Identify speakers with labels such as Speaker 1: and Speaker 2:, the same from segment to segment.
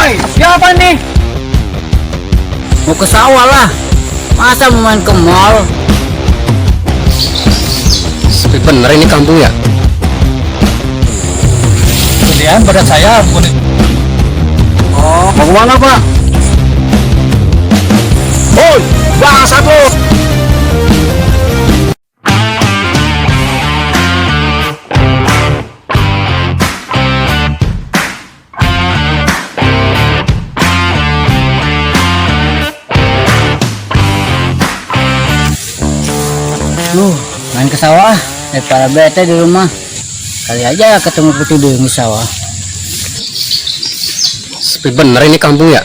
Speaker 1: Woi, siapa nih?
Speaker 2: Mau ke sawah lah. Masa mau main ke mall?
Speaker 3: Sepi bener ini kampung ya.
Speaker 1: Kemudian badan saya bukan.
Speaker 3: Oh, mau kemana Pak?
Speaker 1: Woi, bangsa tuh.
Speaker 2: Main ke sawah daripada bete di rumah. Kali aja ketemu putih duyung di sawah.
Speaker 3: Sepi bener ini kampung ya.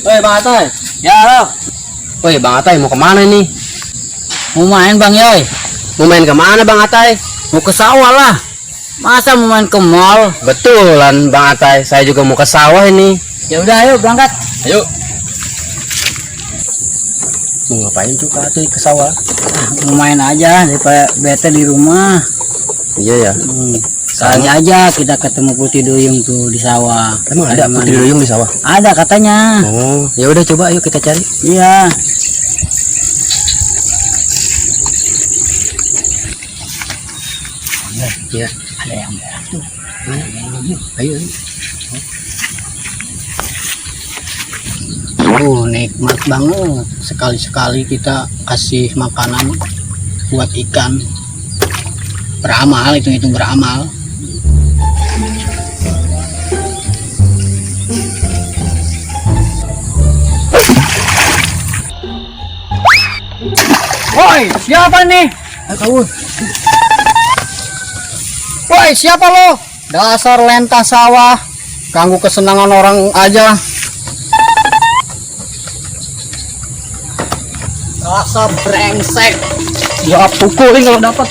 Speaker 2: Woi Bang Atoy. Ya halo.
Speaker 3: Woi Bang Atai mau kemana ini?
Speaker 2: Mau main Bang Yoy?
Speaker 3: Mau main kemana Bang Atai?
Speaker 2: Mau ke sawah lah. Masa mau main ke mall?
Speaker 3: Betulan Bang Atai, saya juga mau ke sawah ini.
Speaker 2: Ya udah ayo berangkat.
Speaker 3: Ayo. Mau ngapain juga tuh ke sawah?
Speaker 2: Mau main aja daripada bete di rumah.
Speaker 3: Iya ya.
Speaker 2: Kali aja kita ketemu putih duyung tuh di sawah.
Speaker 3: Emang ada putri duyung di sawah?
Speaker 2: Ada katanya.
Speaker 3: Oh, ya udah coba ayo kita cari.
Speaker 2: Iya.
Speaker 3: Iya.
Speaker 2: Ada yang merah tuh.
Speaker 3: Mana? Ayo.
Speaker 2: Nikmat banget. Sekali-sekali kita kasih makanan buat ikan. Beramal, hitung-hitung beramal.
Speaker 1: Woi, siapa nih?
Speaker 2: Kau.
Speaker 1: Woi, siapa lo? Dasar lentah sawah. Ganggu kesenangan orang aja. Dasar brengsek. Ya pukulin kalau dapat.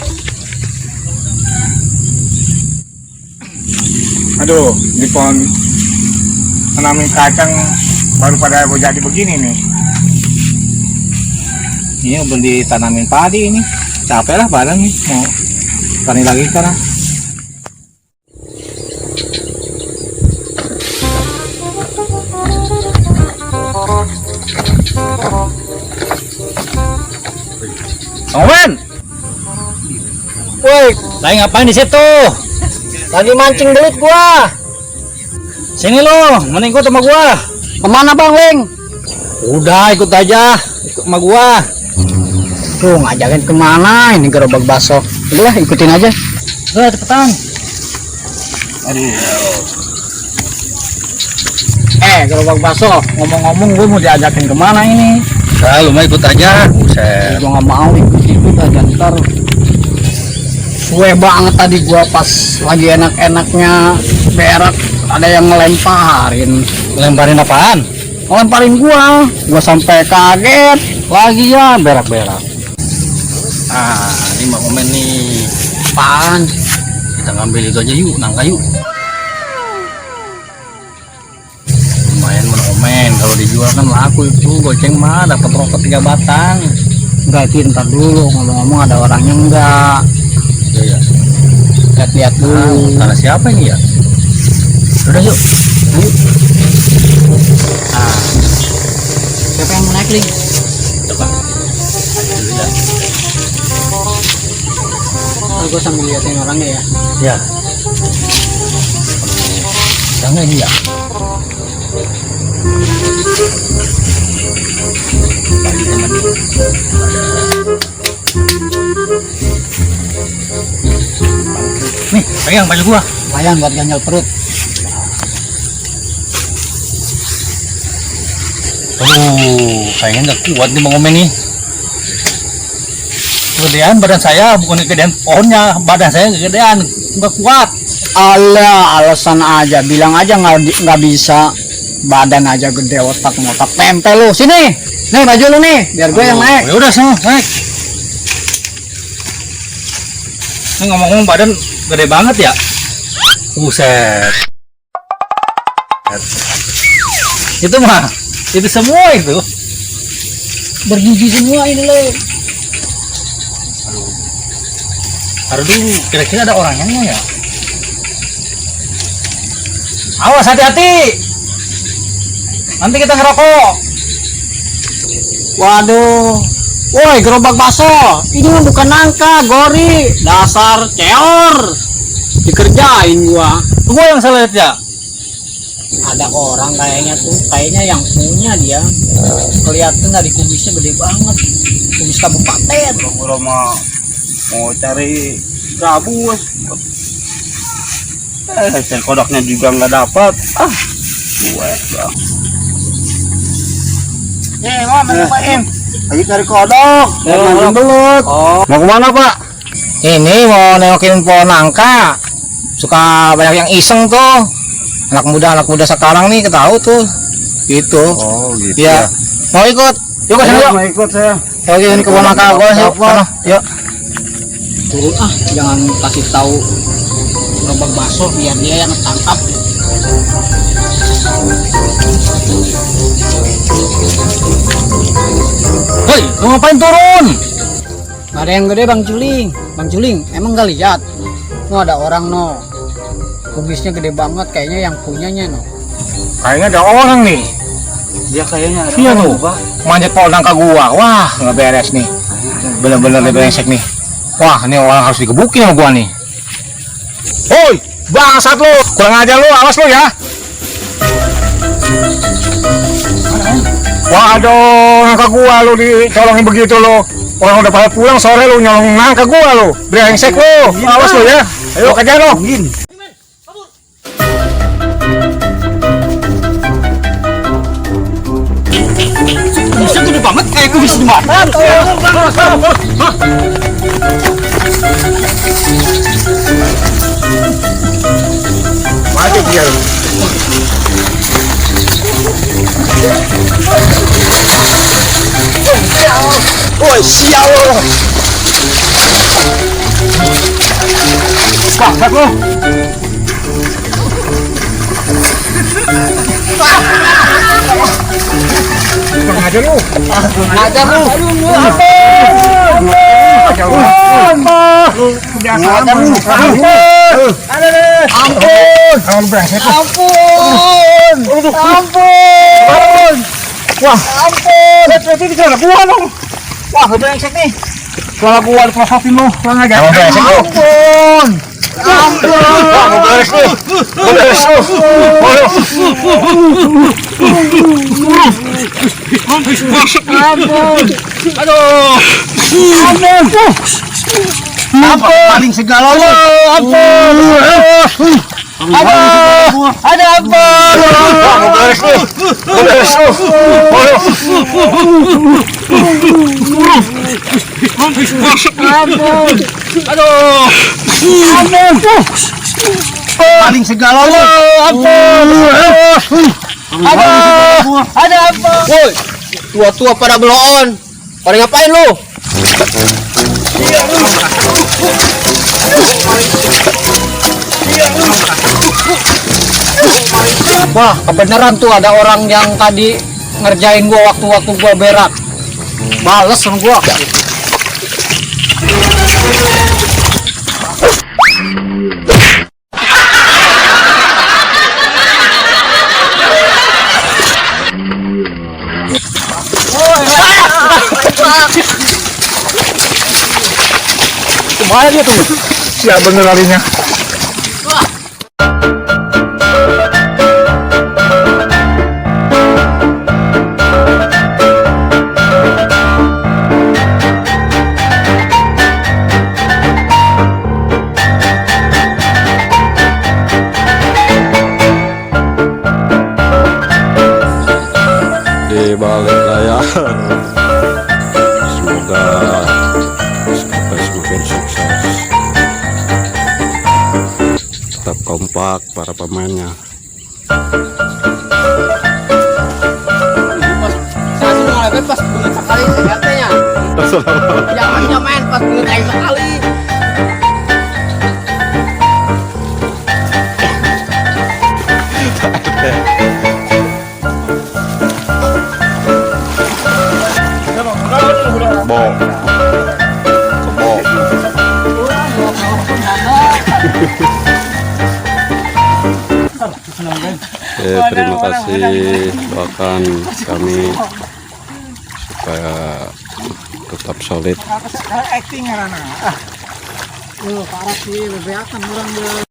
Speaker 4: Aduh, di pohon tanamin kacang baru pada mau jadi begini nih. Ini belum ditanamin padi ini. Capek lah badan nih, mau tani lagi sekarang.
Speaker 1: Owen. Woi, lagi ngapain di situ? Lagi mancing belut gua. Sini lo, mending ikut sama gua. Kemana Bang Weng? Udah ikut aja, ikut sama gua. Tuh ngajakin kemana? Ini gerobak bakso. Udah ikutin aja. Udah cepetan.
Speaker 4: Aduh,
Speaker 1: Gerobak bakso. Ngomong-ngomong gua mau diajakin kemana ini?
Speaker 3: Udah, lu mah ikut aja. Buset.
Speaker 1: Gua nggak mau ikut aja ntar. Suwe banget tadi gua pas lagi enak-enaknya berak ada yang ngelemparin.
Speaker 3: Lemparin apaan?
Speaker 1: Ngelemparin gua sampai kaget lagi ya berak-berak.
Speaker 3: Ah, ini Bang Omen nih.
Speaker 1: Apaan?
Speaker 3: Kita ngambil itu aja yuk, nangka yuk. Lumayan Bang Omen, kalau dijual kan laku itu. Goceng mah dapat rokok 3 batang.
Speaker 1: Enggak, itu ntar dulu, ngomong-ngomong ada orangnya enggak.
Speaker 3: Iya.
Speaker 1: Lihat-lihat dulu.
Speaker 3: Karena siapa ini ya? Udah yuk.
Speaker 1: Ayo. Nah, siapa yang mau naik nih?
Speaker 3: Coba. Ayo dulu ya.
Speaker 1: Gue sambil liatin orangnya ya.
Speaker 3: Ya. Jangan ini ya.
Speaker 1: Nih,
Speaker 3: Pegang baju gua.
Speaker 1: lumayan buat ganjal perut.
Speaker 3: Kayaknya nggak kuat nih Bang Omen nih.
Speaker 1: Kegedean badan saya, bukan kegedean pohonnya, badan saya kegedean, nggak kuat. Alah, alasan aja, bilang aja nggak bisa. Badan aja gede, otak tempe lu. Sini, nih baju lu nih, biar gue yang naik.
Speaker 3: Ya udah sana, naik.
Speaker 1: Ini ngomong-ngomong badan gede banget ya.
Speaker 3: Buset.
Speaker 1: Itu mah, itu semua itu. Bergigi semua ini lo.
Speaker 3: Taruh dulu, kira-kira ada orangnya nggak ya?
Speaker 1: Awas hati-hati. Nanti kita ngerokok.
Speaker 2: Waduh. Woi, gerobak bakso. Ini mah bukan nangka, gori. Dasar ceor. Dikerjain gua.
Speaker 1: Gua yang salah ya.
Speaker 2: Ada orang kayaknya yang punya dia. Kelihatan dari kumisnya gede banget. Kumis kabupaten.
Speaker 4: Orang mau cari gabus. Kodoknya juga nggak dapat. Gue bang. Mau main lagi cari kodok.
Speaker 1: Mancing belut.
Speaker 4: Mau kemana Pak?
Speaker 1: Ini mau nengokin pohon nangka. Suka banyak yang iseng tuh. Anak muda sekarang nih ketahu tuh. Gitu.
Speaker 4: Oh gitu
Speaker 1: Ya. Mau ikut? Yuk ke sana yuk.
Speaker 4: Mau ikut saya.
Speaker 1: Oke, ini kebun nangka gua yuk. Sana, yuk.
Speaker 2: Turun jangan kasih tahu gerobak bakso biar dia yang tangkap.
Speaker 1: Hei, lu ngapain turun?
Speaker 2: Gak ada yang gede Bang Juling. Bang Juling, emang gak lihat? No, ada orang no. Kumisnya gede banget, kayaknya yang punyanya no.
Speaker 4: Kayaknya ada orang nih. Dia kayaknya ada
Speaker 1: Iya
Speaker 4: orang,
Speaker 1: tuh.
Speaker 4: Pak.
Speaker 1: Manjat pohon nangka gua. Wah, nggak beres nih. Bener-bener brengsek nih. Wah, ini orang harus digebukin sama gua nih. Hoi, bangsat lu. Kurang ajar lu, awas lu ya. Waduh, nangka gua lu dicolongin begitu lu. Orang udah pada pulang sore lu nyolong nangka gua lu. Brengsek lu. Awas lu ya. Ayo kejar lu. Bisa gede banget kayak kumis jembatan.
Speaker 4: Mati dia.
Speaker 1: Woi, sial lu. Bangsat lu. Kurang ajar lu.
Speaker 2: Ajar lu.
Speaker 1: Wah, berarti di sana gua dong. Wah, brengsek nih. Kalau gua diprosokin lu, kurang ajar. Brengsek lu. Ampun. Wah, mau beres lu. Mau beres lu. Ampun. Aduh. Ampun. Ampun. Paling segala lu. Ampun. Aduh. Ada apa? Wah, mau beres lu. Mau beres lu. Ampun. Aduh. Ampun. Paling segala lu. Ampun. Aduh. Ada apa?
Speaker 2: Woi, tua-tua pada belon. Pada ngapain lu? Wah, kebenaran tuh ada orang yang tadi ngerjain gua waktu gua berak. Bales sama gua.
Speaker 1: Kemana dia tuh? Siap bener larinya.
Speaker 5: Di balik layar, semoga semakin sukses. Tetap kompak para pemainnya.
Speaker 2: Saya sudah mulai bebas bulan sekali katanya. Jangan main pas bulan sekali.
Speaker 5: Bo, kebo. Oke, terima kasih, doakan kami supaya tetap solid.
Speaker 4: Acting karena
Speaker 2: Parah sih, bebeakan orang dia.